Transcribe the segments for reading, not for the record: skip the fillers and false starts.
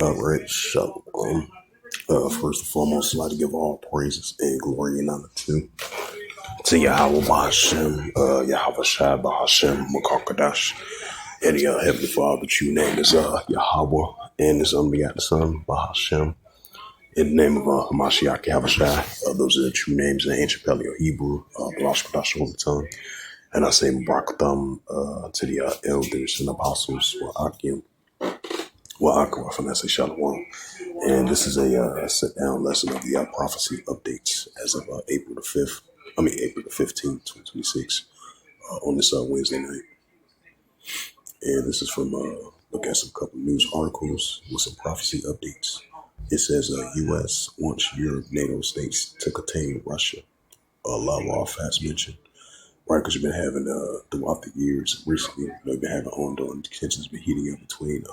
All right, shalom. First and foremost, I'd like to give all praises and glory and honor to Yahweh Bahashem, Yahweh Shai Bahashem, Makakadash, and the Heavenly Father, true name is Yahweh, and his unbegotten Son, Bahashem, in the name of Hamashiach Yahweh Shai. Those are the true names in the ancient Paleo Hebrew, Balash Kadash, Holy Tongue. And I say Barakatham to the elders and apostles, Akim, Akim, and I say Shalom. And this is a sit down lesson of the prophecy updates as of April the 5th, April the 15th, 2026, on this Wednesday night. And this is from, look at some couple news articles with some prophecy updates. It says U.S. wants Europe NATO states to contain Russia. Lavrov has mentioned. Right, because you've been having, throughout the years, recently, you've been having ongoing tensions been heating up between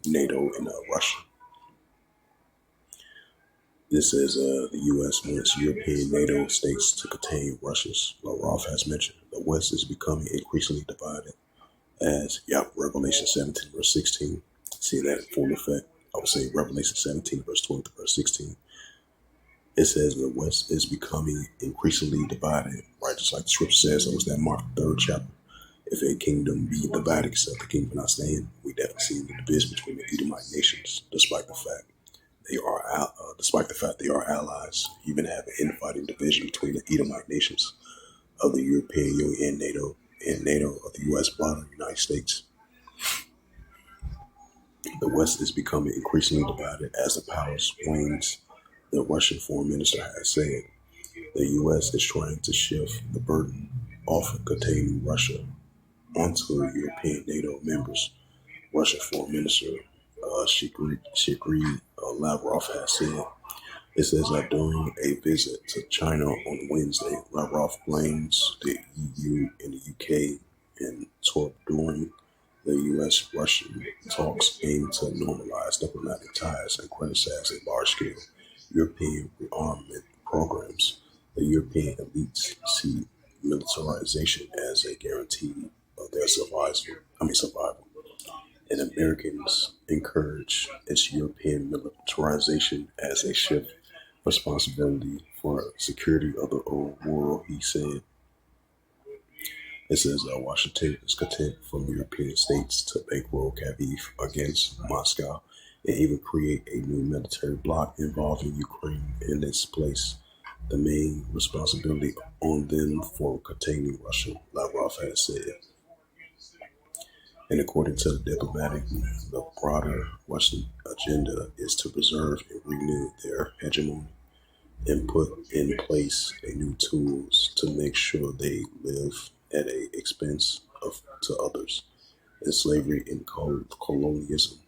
NATO and Russia. This says the U.S. wants European NATO states to contain Russia's. Lavrov has mentioned the West is becoming increasingly divided as, Revelation 17, verse 16. See that in full effect. I would say Revelation 17, verse 12 to verse 16. It says the West is becoming increasingly divided, right? Just like the scripture says, it was that Mark 3rd chapter. If a kingdom be divided, except the kingdom not stand, we definitely see the division between the Edomite nations, despite the fact they are allies. Even have an infighting division between the Edomite nations of the European Union and NATO of the U.S. bloc of the United States. The West is becoming increasingly divided as the power swings. The Russian foreign minister has said the U.S. is trying to shift the burden off of containing Russia onto European NATO members. Russian foreign minister Sergei Lavrov has said. It says that during a visit to China on Wednesday, Lavrov blames the EU and the UK and talk during the U.S.-Russian talks aimed to normalize diplomatic ties and criticize a large-scale European rearmament programs. The European elites see militarization as a guarantee of their survival. And Americans encourage its European militarization as a shift responsibility for security of the old world, he said. It says Washington is content for European states to bankroll Kyiv against Moscow and even create a new military bloc involving Ukraine in its place. The main responsibility on them for containing Russia, Lavrov has said. And according to the diplomatic, the broader Western agenda is to preserve and renew their hegemony and put in place a new tools to make sure they live at a expense to others. And slavery and colonialism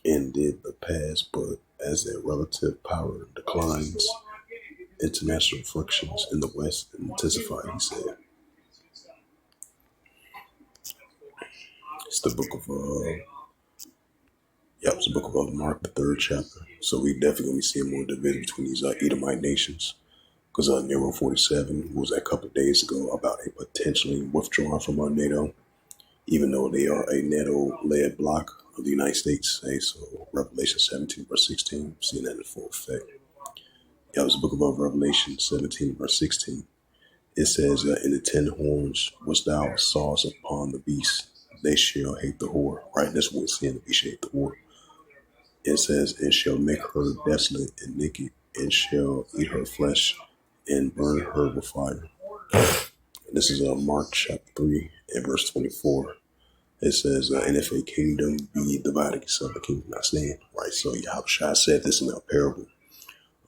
ended the past, but as their relative power declines, international frictions in the West intensify, he said. It's the book of it's the book of Mark, the 3rd chapter. So we definitely gonna be seeing more division between these Edomite nations. Because Nero 47 was a couple of days ago about a potentially withdrawing from our NATO, even though they are a NATO-led bloc of the United States. Hey, so Revelation 17, verse 16, seeing that in full effect. It was the book of Revelation 17, verse 16. It says, in the 10 horns which thou sawest upon the beast, they shall hate the whore. Right, that's what we're seeing, the beast shall hate the whore. It says, and shall make her desolate and naked, and shall eat her flesh, and burn her with fire. This is Mark chapter 3 and verse 24. It says, and if a kingdom be divided, so the kingdom not stand. Right, so Yahushua said this in a parable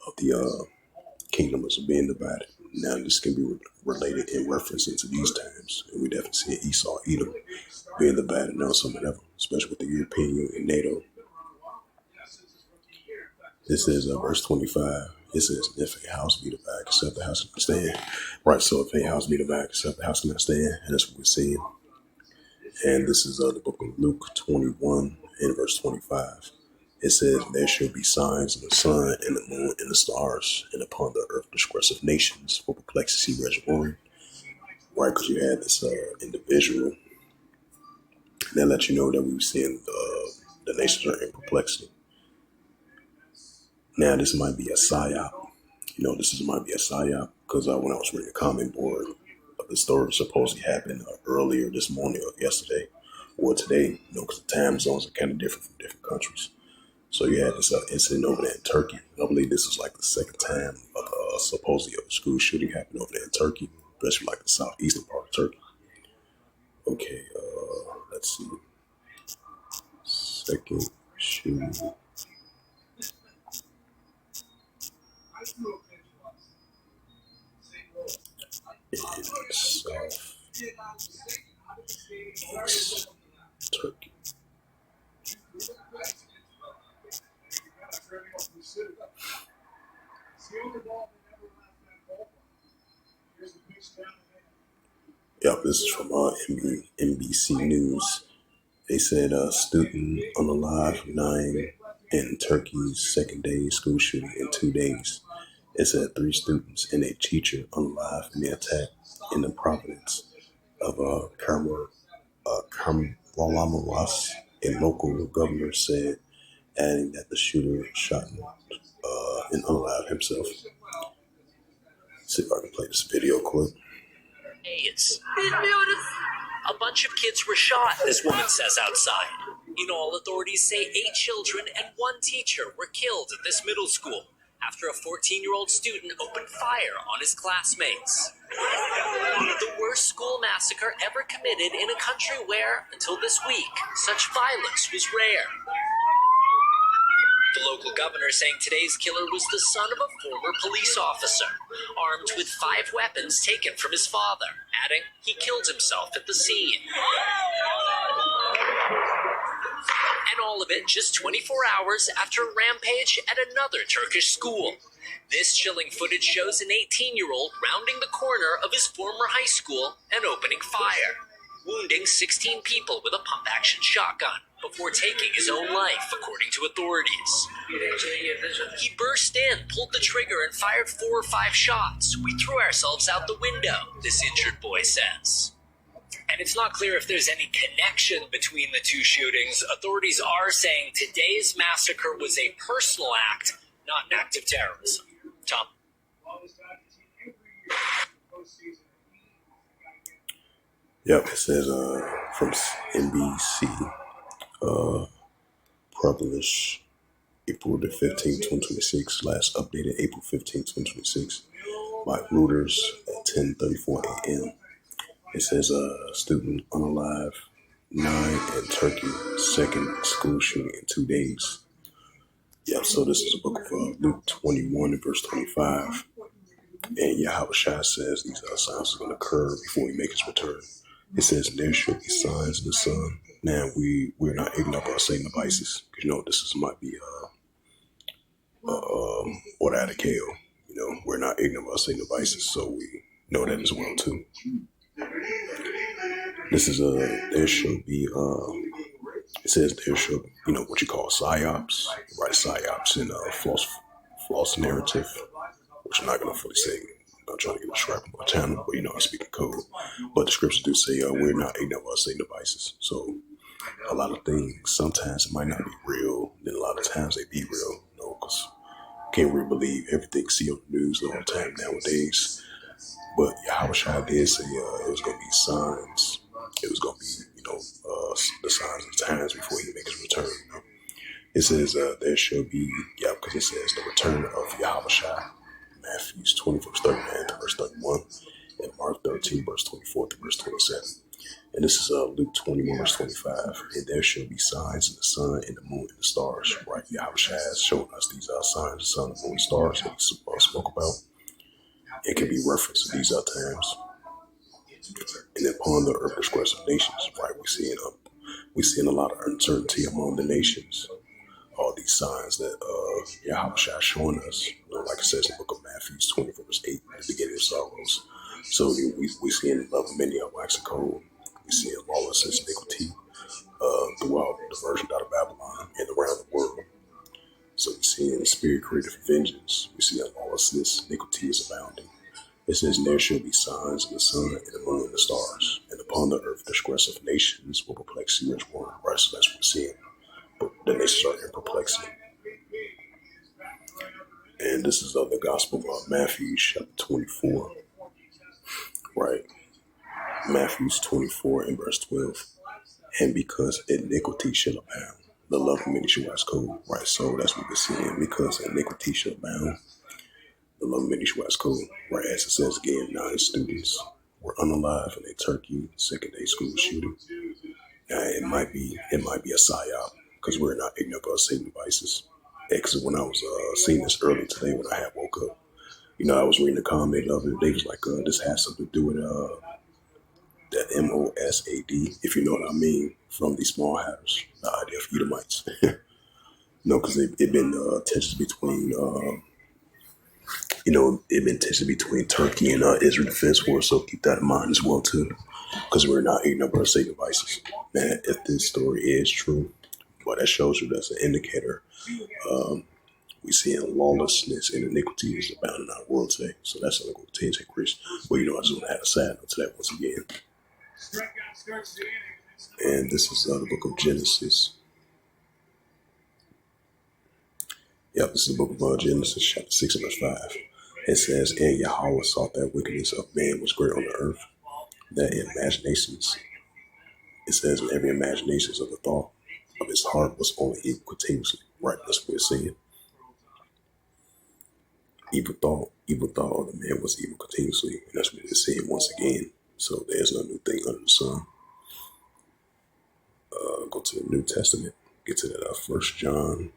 of the kingdom is being divided. Now this can be related in reference into these times. And we definitely see Esau, Edom being divided now, some of them, especially with the European Union and NATO. This is verse 25. It says, if a house be divided, except the house cannot stand. Right, so if a house be divided, except the house cannot stand, and that's what we're seeing. And this is the book of Luke 21 and verse 25. It says there shall be signs in the sun and the moon and the stars, and upon the earth disgressive nations for perplexity reservoir. Right, because you had this individual that let you know that we were seeing the nations are in perplexity. Now this might be a psyop. Might be a psyop because when I was reading the comment board of the story supposedly happened earlier this morning or yesterday or today, because the time zones are kind of different from different countries. So you had this incident over there in Turkey. I believe this was like the second time supposedly a school shooting happened over there in Turkey, especially like the southeastern part of Turkey. Okay, let's see. Second shooting in southeast Turkey. Yep, this is from NBC News. They said a student unalive, 9 in Turkey's second day school shooting in 2 days. It said 3 students and a teacher unalive in the attack in the province of Kahramanmaraş, a local governor said, adding that the shooter shot and unalive himself. See if I can play this video clip. A bunch of kids were shot, this woman says outside. In all, authorities say 8 children and 1 teacher were killed at this middle school after a 14-year-old student opened fire on his classmates. The worst school massacre ever committed in a country where, until this week, such violence was rare. The local governor saying today's killer was the son of a former police officer, armed with 5 weapons taken from his father, adding he killed himself at the scene. And all of it just 24 hours after a rampage at another Turkish school. This chilling footage shows an 18-year-old rounding the corner of his former high school and opening fire, wounding 16 people with a pump-action shotgun before taking his own life, according to authorities. He burst in, pulled the trigger, and fired 4 or 5 shots. We threw ourselves out the window, this injured boy says. And it's not clear if there's any connection between the 2 shootings. Authorities are saying today's massacre was a personal act, not an act of terrorism. Tom? Yep, it says from NBC, published April the 15th, 2026, last updated April 15th, 2026, by Reuters at 10:34 a.m. It says a student unalive, 9 in Turkey, second school shooting in 2 days. Yep, so this is a book of Luke 21 and verse 25. And Yahweh Shai says these signs are going to occur before he makes his return. It says there should be signs in the sun. Now we're not ignorant of our Satan devices, because this might be order out of KO. We're not ignorant of our Satan devices, so we know that as well too. This is there should be it says there should what you call psyops, right? Psyops and false narrative, which I'm not gonna fully say. I'm trying to get a strap on my channel, but I speak in code. But the scriptures do say we're not ignorant of our Satan devices. So a lot of things sometimes it might not be real, then a lot of times they be real. Because can't really believe everything you see on the news all the time nowadays. But Yahweh Shai did say it was gonna be signs. It was gonna be the signs of the times before he makes his return. It says there shall be because it says the return of Yahweh Shai. Matthew 20 verse 39 to verse 31, and Mark 13 verse 24 to verse 27. And this is Luke 21 verse 25. And there shall be signs in the sun and the moon and the stars. Right, Yahweh Shai has shown us these signs, the sun, the moon, and stars that he spoke about. It can be referenced in these times. And upon the earth disgressive nations, right, we're seeing a lot of uncertainty among the nations. All these signs that Yahweh Shai is showing us, like it says in the book of Matthew 20 verse 8, at the beginning of sorrows. So we see in love many of wax and cold. We see in lawlessness, iniquity throughout the version out of Babylon and around the world. So we see in the spirit creative vengeance. We see in lawlessness, iniquity is abounding. It says, and there shall be signs in the sun and the moon and the stars, and upon the earth the distress of nations will perplex you much more. Right, so that's what we're seeing. But the nations are in perplexity. And this is of the Gospel of Matthew, chapter 24. Right, Matthew 24 and verse 12. And because iniquity shall abound, the love of many shall wax cold. Right, so that's what we're seeing. Because iniquity shall abound, the love of many shall wax cold. Right, as it says again, 9 students were unalive in a Turkey second day school shooting. It might be a psyop because we're not ignorant of our same devices. Because when I was seeing this early today, when I had woke up, I was reading the comment of it. They was like, this has something to do with that MOSAD, if you know what I mean, from these small hatters, the IDF Edomites. No, because it been tensions between, it been tensions between Turkey and Israel Defense Force. So keep that in mind as well too, because we're not ignorant of our state devices. Man, if this story is true, well, that shows you that's an indicator. We see lawlessness and iniquity is abound in our world today. So that's going to continue to increase. Well, I just want to add a side note to that once again. And this is the book of Genesis. Yep, this is the book of Genesis, chapter 6 and verse 5. It says, and Yahweh saw that wickedness of man was great on the earth, that in imaginations, it says, in every imagination of the thought of his heart was only evil continuously. Right, that's what we're seeing. Evil thought of the man was evil continuously. And that's what we're seeing once again. So there's no new thing under the sun. Go to the New Testament. Get to that 1 John.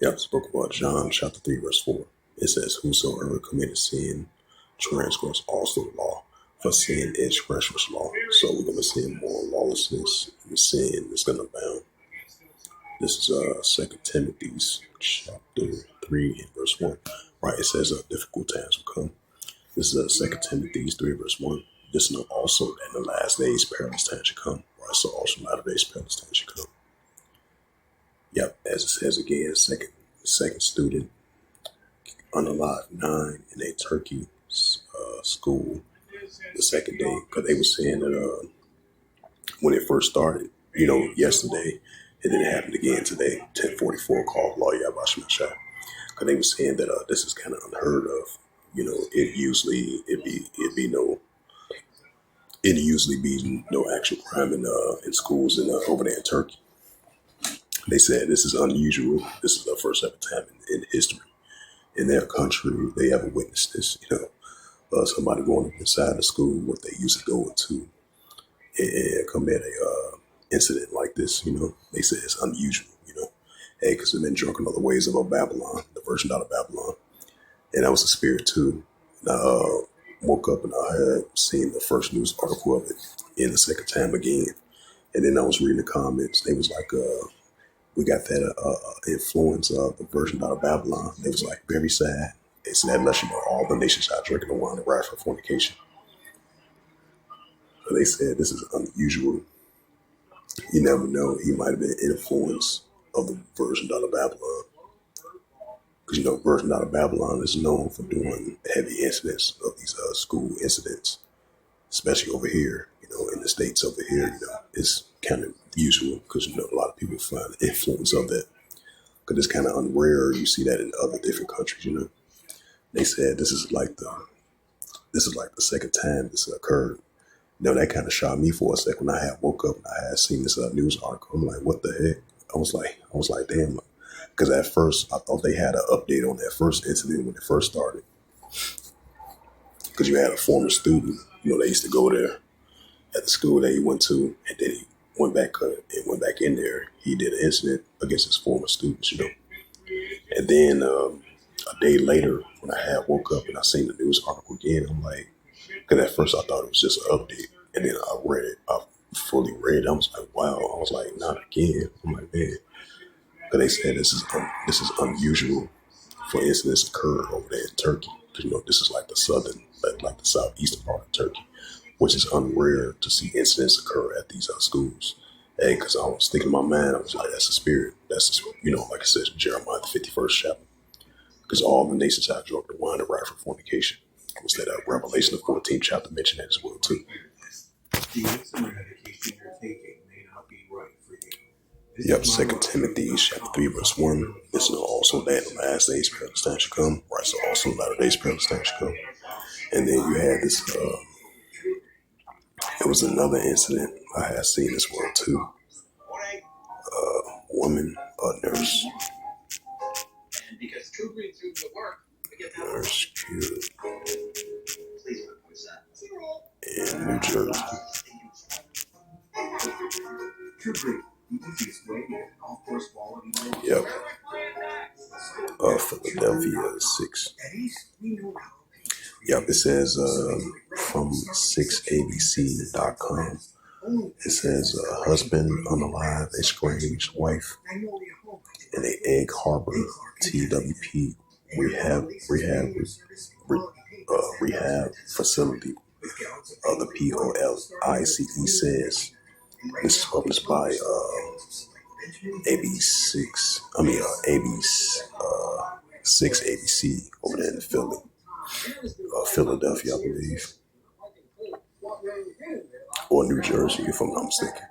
Yep, it's the book of John, chapter 3, verse 4. It says, whosoever committed sin transgress also the law, for sin is transgress law. So we're going to see more lawlessness and sin is going to abound. This is 2 Timothy chapter 3 and verse 1. Right, it says difficult times will come. This is 2 Timothy 3 verse 1. This know also that in the last days perilous times should come. Right, so also latter days perilous times should come. Yep, as it says again, second student unalive 9 in a Turkey school the second day, because they were saying that when it first started, yesterday, and then it happened again today, 10:44 called Law Yabash Mashah. Because they were saying that this is kind of unheard of. It usually be no actual crime in schools and over there in Turkey. They said this is unusual. This is the first ever time in history in their country they ever witnessed this. Somebody going up inside the school what they used to go into and commit a incident like this. They said it's unusual. Hey, because they've been drunk in other ways of Babylon, the version out of Babylon, and that was the spirit too. And I woke up and I had seen the first news article of it in the second time again, and then I was reading the comments. They was like, we got that influence of the version out of Babylon. They was like very sad. They said that lets you know all the nations are drinking the wine and rise for fornication. So they said this is unusual. You never know. He might have been influenced of the version out of Babylon. Because, version out of Babylon is known for doing heavy incidents of these school incidents, especially over here, in the States over here, it's kind of usual because, a lot of people find the influence of that. Because it's kind of unrare. You see that in other different countries, They said this is like the second time this occurred. That kind of shocked me for a second when I had woke up and I had seen this news article. I'm like, what the heck? I was like, damn. Because at first I thought they had an update on that first incident when it first started. Because you had a former student, they used to go there at the school that he went to, and then he went back in there. He did an incident against his former students, And then a day later, when I had woke up and I seen the news article again, I'm like, because at first I thought it was just an update, and then I read it. I fully read it. I was like, wow. I was like, not again. I'm like, man. Because they said this is unusual for incidents occur over there in Turkey. Because this is like the southern, like the southeastern part of Turkey, which is unrare to see incidents occur at these schools. Hey, because I was thinking in my mind, I was like, that's the spirit. That's the, like I said, Jeremiah the 51st chapter. Because all the nations have drunk the wine of wrath for fornication. Was that Revelation the 14th chapter mentioned that as well too? Yep, Second Timothy chapter 3 verse 1. This know also that in the last days perilous times shall come. Right, so also latter days perilous times shall come. And then you had this. It was another incident I had seen as well too. Woman, nurse, nurse killed in New Jersey. Yep. Philadelphia 6. Yep, it says from 6abc.com. It says husband unalive, estranged wife in a Egg Harbor TWP rehab facility. The POLICE says this is published by AB6. AB6 ABC over there in Philly, Philadelphia, I believe, or New Jersey, if I'm not mistaken.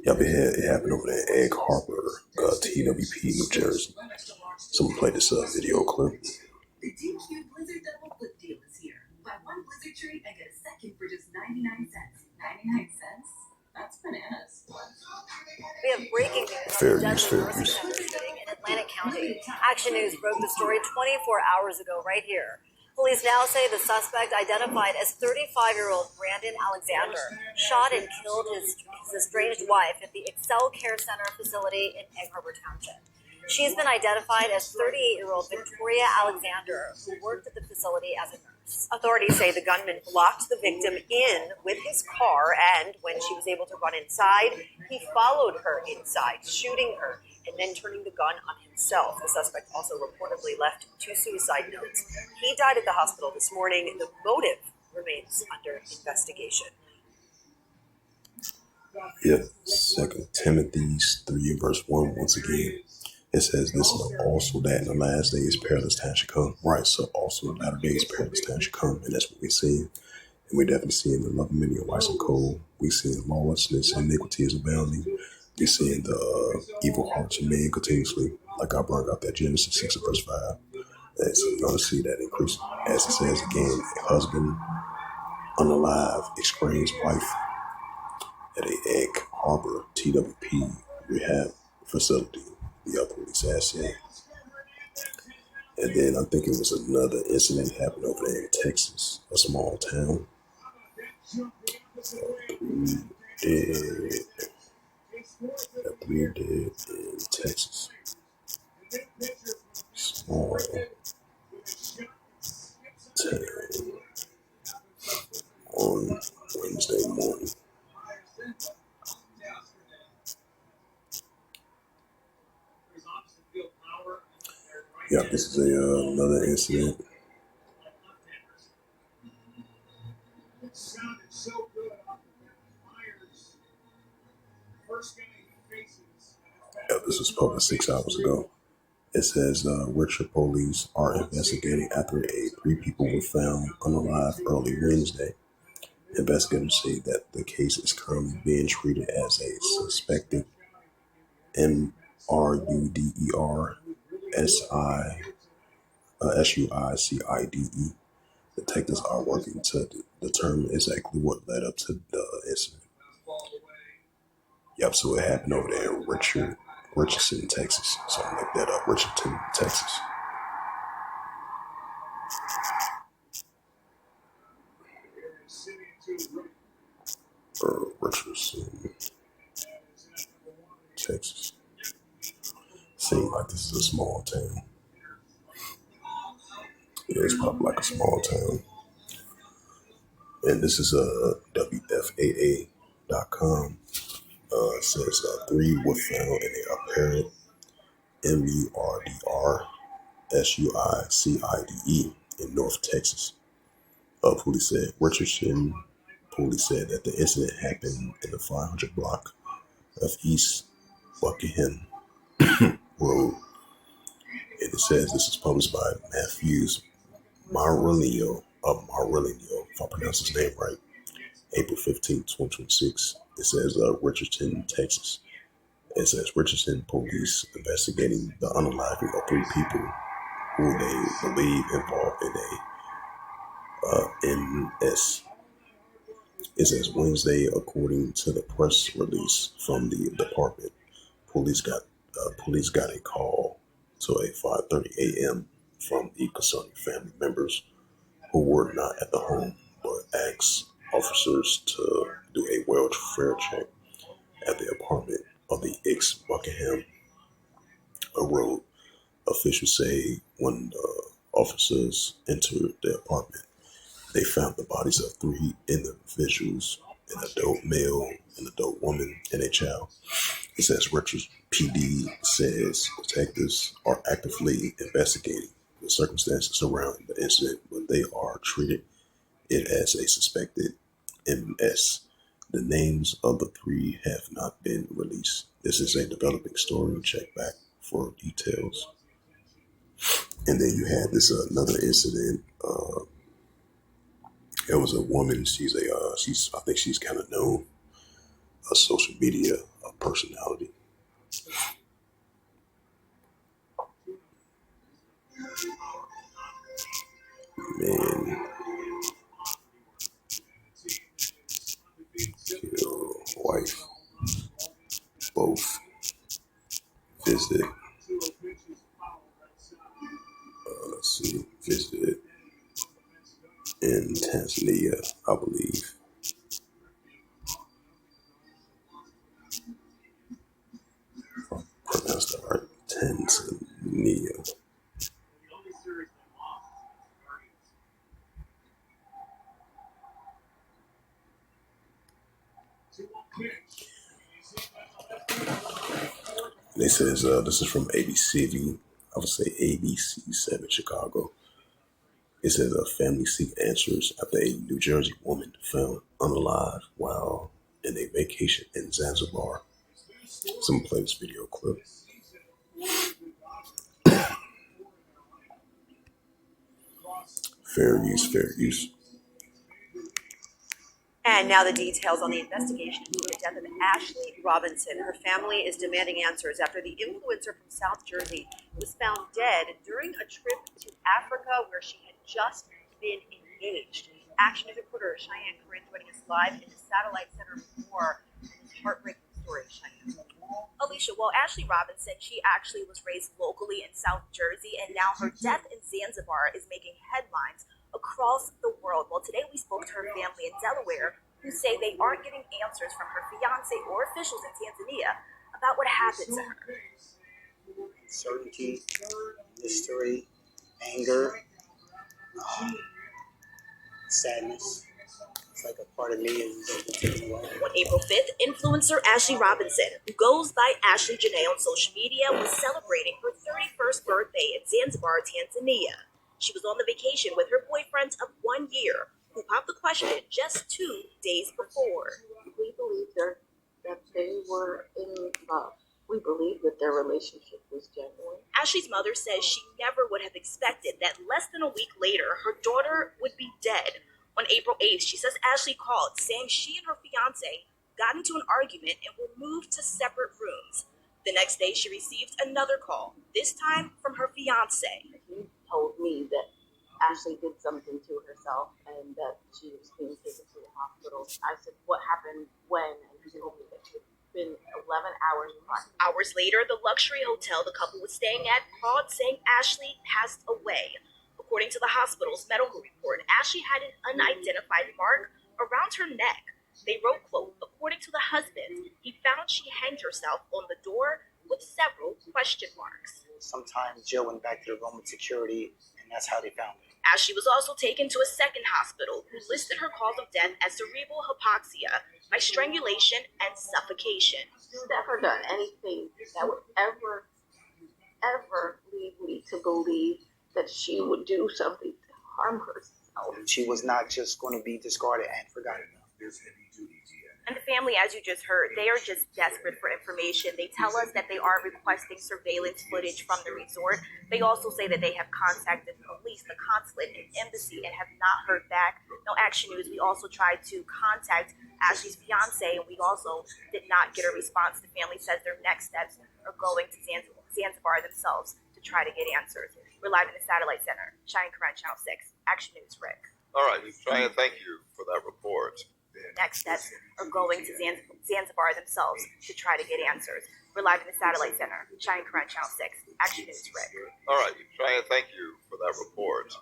Yep, it happened over there in Egg Harbor, TWP, New Jersey. Someone played this video clip. The DQ Blizzard Double Flip deal is here. Buy one Blizzard treat and get a second for just 99 cents. 99 cents? That's bananas. We have breaking news on the deadly nursing center shooting in Atlantic County. Action News broke the story 24 hours ago right here. Police now say the suspect, identified as 35-year-old Brandon Alexander, shot and killed his estranged wife at the Excel Care Center facility in Egg Harbor Township. She's been identified as 38-year-old Victoria Alexander, who worked at the facility as a nurse. Authorities say the gunman blocked the victim in with his car, and when she was able to run inside, he followed her inside, shooting her, and then turning the gun on himself. The suspect also reportedly left 2 suicide notes. He died at the hospital this morning. The motive remains under investigation. Yep, 2 Timothy 3 verse 1 once again. It says this is also that in the last days perilous times shall come. Right, so also the latter days perilous times shall come, and that's what we're seeing. And we're definitely seeing the love of many are waxing cold. We're seeing lawlessness and iniquity is abounding. We're seeing the evil hearts of men continuously, like I brought out that Genesis 6 verse 5. And so you're going to see that increase. As it says again, a husband unalive, estranged wife at a Egg Harbor TWP rehab facility. The other release asset. And then I think it was another incident happened over there in Texas, a small town. 3 dead in Texas. Small town on Wednesday morning. Yeah, this is another incident. Yeah, this was published 6 hours ago. It says Richard police are investigating after 3 people were found unalive early Wednesday. Investigators say that the case is currently being treated as a suspected SUICIDE. Detectives are working to determine exactly what led up to the incident. Yep, so it happened over there in Richardson, Texas. So I looked that up, Richardson, Texas. Richardson, Texas. Seems like this is a small town. Yeah, it's probably like a small town. And this is WFAA.com. It says 3 were found in a apparent MURDRSUICIDE in North Texas. Police said Richardson. Police said that the incident happened in the 500 block of East Buckingham Road. And it says this is published by Matthews Marilio, if I pronounce his name right, April 15, 2026. It says Richardson, Texas. It says Richardson police investigating the unaliving of 3 people who they believe involved in a NS. It says Wednesday, according to the press release from the department, police got a call to a 5:30 a.m. from the concerning family members who were not at the home, but asked officers to do a welfare check at the apartment of the Buckingham Road. Officials say when the officers entered the apartment, they found the bodies of 3 individuals: an adult male, an adult woman, and a child. It says Richards PD says detectives are actively investigating the circumstances surrounding the incident, but they are treating it as a suspected MS. The names of the 3 have not been released. This is a developing story. Check back for details. And then you had this another incident. There was a woman. I think she's kind of known a social media personality. Man, kill wife, both visit. Visited in Tanzania, I believe. Pronounced that right. Tanzania. And it says this is from ABC. I would say ABC7 Chicago. It says a family seek answers after a New Jersey woman found unalive while in a vacation in Zanzibar. Someone play this video clip. Fair use, fair use. And now the details on the investigation into the death of Ashley Robinson. Her family is demanding answers after the influencer from South Jersey was found dead during a trip to Africa where she had just been engaged. Action News reporter Cheyenne Corinne joining us live in the Satellite Center for more on this heartbreaking story. Cheyenne. Alicia, well, Ashley Robinson, she actually was raised locally in South Jersey, and now her death in Zanzibar is making headlines across the world. Well, today we spoke to her family in Delaware, who say they aren't getting answers from her fiance or officials in Tanzania about what happened to her. Uncertainty, mystery, anger, sadness. It's like a part of me is taken away. On April 5th, influencer Ashley Robinson, who goes by Ashley Janae on social media, was celebrating her 31st birthday in Zanzibar, Tanzania. She was on the vacation with her boyfriend of 1 year, who popped the question just 2 days before. We believe that they were in love. We believe that their relationship was genuine. Ashley's mother says she never would have expected that less than a week later, her daughter would be dead. On April 8th, she says Ashley called, saying she and her fiance got into an argument and were moved to separate rooms. The next day, she received another call, this time from her fiance. He told me that Ashley did something to herself and that she was being taken to the hospital. I said, what happened when? And he told me that it had been 11 hours prior. Hours later, the luxury hotel the couple was staying at called saying Ashley passed away. According to the hospital's medical report, Ashley had an unidentified mark around her neck. They wrote, quote, according to the husband, he found she hanged herself on the door with several question marks. Sometimes Jill went back to the room with security, and that's how they found her. Ashley was also taken to a second hospital who listed her cause of death as cerebral hypoxia by strangulation and suffocation. She's never done anything that would ever lead me to believe that she would do something to harm herself. She was not just going to be discarded and forgotten. And the family, as you just heard, they are just desperate for information. They tell us that they are requesting surveillance footage from the resort. They also say that they have contacted police, the consulate, and embassy, and have not heard back. No Action News, we also tried to contact Ashley's fiance, and we also did not get a response. The family says their next steps are going to Zanzibar themselves to try to get answers. We're live in the Satellite Center, Cheyenne Coran, Channel 6. Action News, Rick. All right, Cheyenne, thank you for that report. Next steps are going to Zanzibar themselves to try to get answers. We're live in the Satellite Center, Cheyenne Coran, Channel 6. Action News, Rick. All right, Cheyenne, thank you for that report.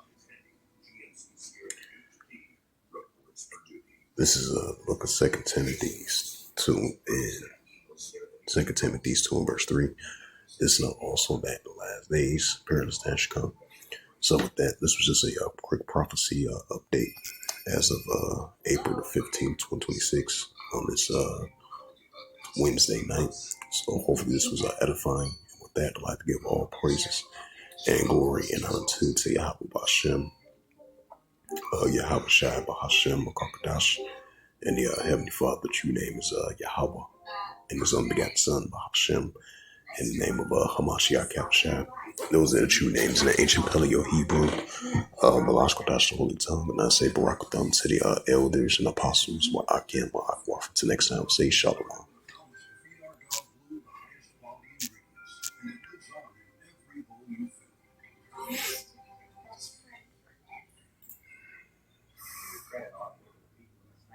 This is a book of 2 Timothy 2 and verse 3. This is also back the last days, perilous times should come. So with that, this was just a quick prophecy update as of April the 15th, 2026 on this Wednesday night. So hopefully this was edifying. And with that, I'd like to give all praises and glory and honor to Yahweh B'Hashem, Yahweh Shai B'Hashem Makakadash, and the Heavenly Father, the true name is Yahweh, and his unbegotten Son B'Hashem, in the name of Hamashiach Yahushua. Those are the true names in the ancient Paleo-Hebrew, Malash Kodash, the Holy Tongue, and I say Barakatham to the elders and apostles, Wa'akim, Wa'akwaf. Till next time, say Shalom. Yes.